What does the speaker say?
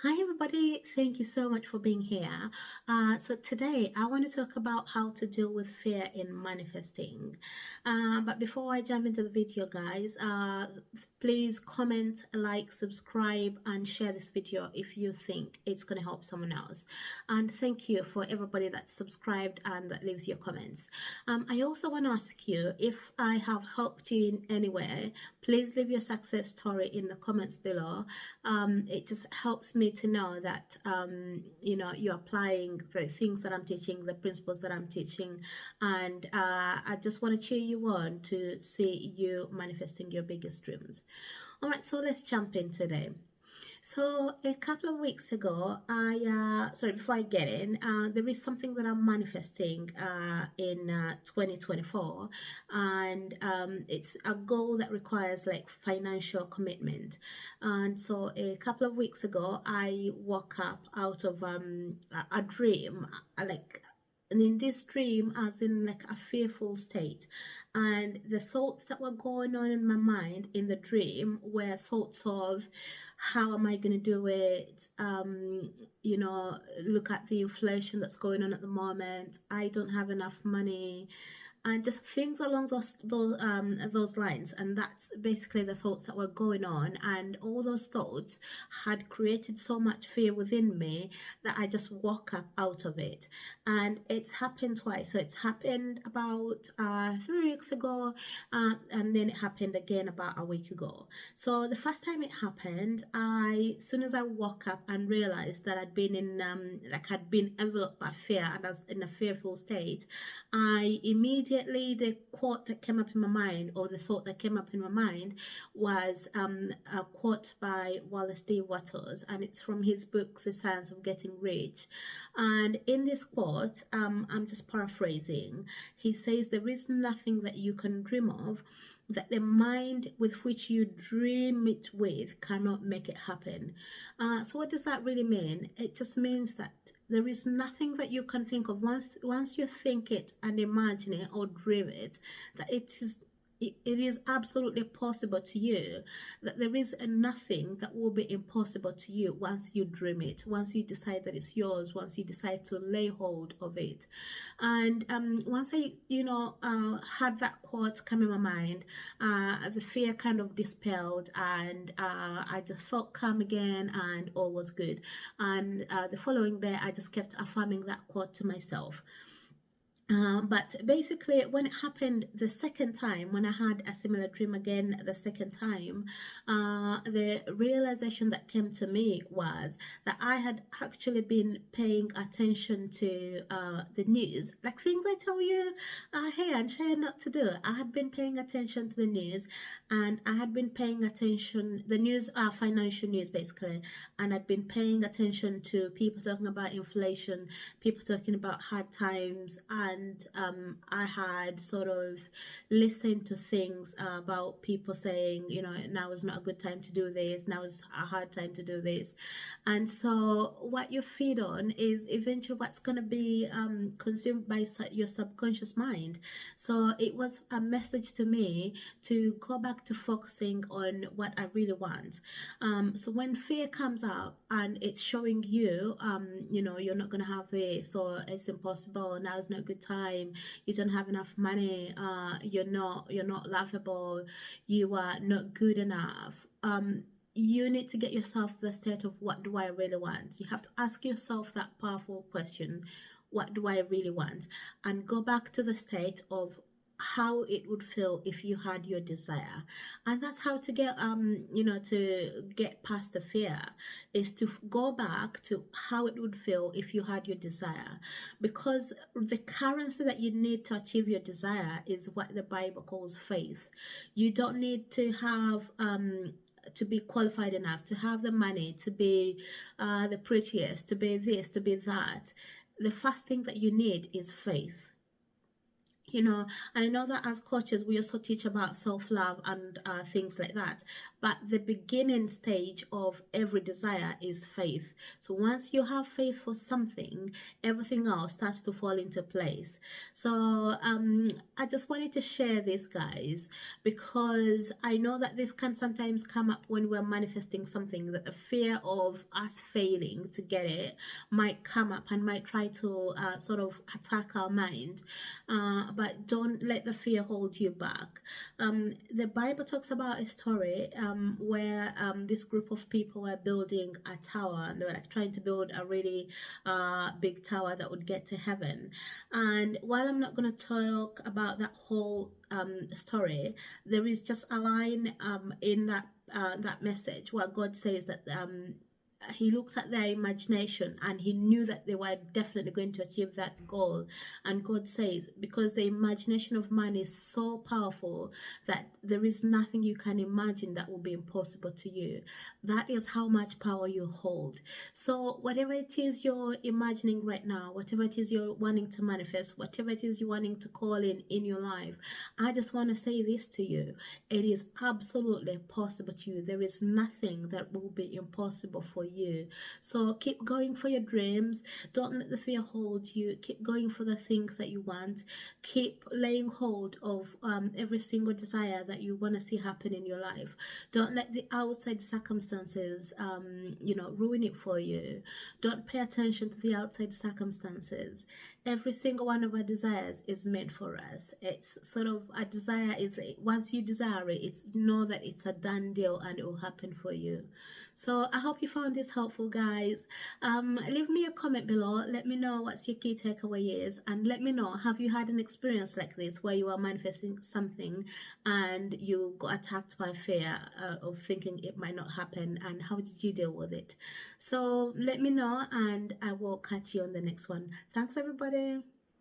Hi, everybody. Thank you so much for being here. So, today I want to talk about how to deal with fear in manifesting. But before I jump into the video, guys, please comment, like, subscribe, and share this video if you think it's going to help someone else. And thank you for everybody that's subscribed and that leaves your comments. I also want to ask you if I have helped you in any way, please leave your success story in the comments below. It just helps me to know that you're applying the things that I'm teaching, the principles that I'm teaching, and I just want to cheer you on to see you manifesting your biggest dreams. All right, so let's jump in today. So a couple of weeks ago, before I get in, there is something that I'm manifesting in 2024, and it's a goal that requires like financial commitment. And so a couple of weeks ago, I woke up out of a dream, and in this dream, as in like a fearful state, and the thoughts that were going on in my mind in the dream were thoughts of how am I going to do it? Look at the inflation that's going on at the moment. I don't have enough money, and just things along those lines. And that's basically the thoughts that were going on, and all those thoughts had created so much fear within me that I just woke up out of it. And it's happened twice. So it's happened about 3 weeks ago, and then it happened again about a week ago. So the first time it happened, as soon as I woke up and realized that I'd been enveloped by fear and I was in a fearful state, I immediately, the quote that came up in my mind, or the thought that came up in my mind, was a quote by Wallace D. Wattles, and it's from his book The Science of Getting Rich. And in this quote, I'm just paraphrasing, he says, there is nothing that you can dream of that the mind with which you dream it with cannot make it happen. So what does that really mean? It just means that there is nothing that you can think of once you think it and imagine it or dream it, that it is absolutely possible to you, that there is nothing that will be impossible to you once you dream it, once you decide that it's yours, once you decide to lay hold of it. And once I had that quote come in my mind, the fear kind of dispelled, and I just felt calm again, and all was good. And the following day I just kept affirming that quote to myself. But basically, when it happened the second time, when I had a similar dream again the second time, the realization that came to me was that I had actually been paying attention to the news, like things I tell you here and share not to do. I had been paying attention to the news, and I had been paying attention, the news, financial news basically, and I'd been paying attention to people talking about inflation, people talking about hard times, and I had sort of listened to things about people saying, now is not a good time to do this, now is a hard time to do this. And so what you feed on is eventually what's going to be consumed by your subconscious mind. So it was a message to me to go back to focusing on what I really want. So when fear comes up and it's showing you, you're not going to have this, or it's impossible, now is not a good time, you don't have enough money, you're not lovable, you are not good enough, you need to get yourself to the state of, what do I really want? You have to ask yourself that powerful question, what do I really want? And go back to the state of how it would feel if you had your desire. And that's how to get to get past the fear, is to go back to how it would feel if you had your desire, because the currency that you need to achieve your desire is what the Bible calls faith. You don't need to have to be qualified enough, to have the money, to be the prettiest, to be this, to be that. The first thing that you need is faith. And I know that as coaches we also teach about self-love and things like that, but the beginning stage of every desire is faith. So once you have faith for something, everything else starts to fall into place. So I just wanted to share this, guys, because I know that this can sometimes come up when we're manifesting something, that the fear of us failing to get it might come up and might try to sort of attack our mind. But don't let the fear hold you back. The Bible talks about a story where this group of people were building a tower, and they were like trying to build a really big tower that would get to heaven. And while I'm not going to talk about that whole story, there is just a line in that message where God says that he looked at their imagination and he knew that they were definitely going to achieve that goal. And God says, because the imagination of man is so powerful that there is nothing you can imagine that will be impossible to you. That is how much power you hold. So whatever it is you're imagining right now, whatever it is you're wanting to manifest, whatever it is you're wanting to call in your life, I just want to say this to you. It is absolutely possible to you. There is nothing that will be impossible for you. So keep going for your dreams. Don't let the fear hold you. Keep going for the things that you want. Keep laying hold of every single desire that you want to see happen in your life. Don't let the outside circumstances ruin it for you. Don't pay attention to the outside circumstances. Every single one of our desires is meant for us. It's sort of, a desire is, once you desire it, it's know that it's a done deal and it will happen for you. So I hope you found this helpful, guys. Leave me a comment below. Let me know what's your key takeaway is, and let me know, have you had an experience like this where you are manifesting something and you got attacked by fear of thinking it might not happen, and how did you deal with it? So let me know, and I will catch you on the next one. Thanks, everybody.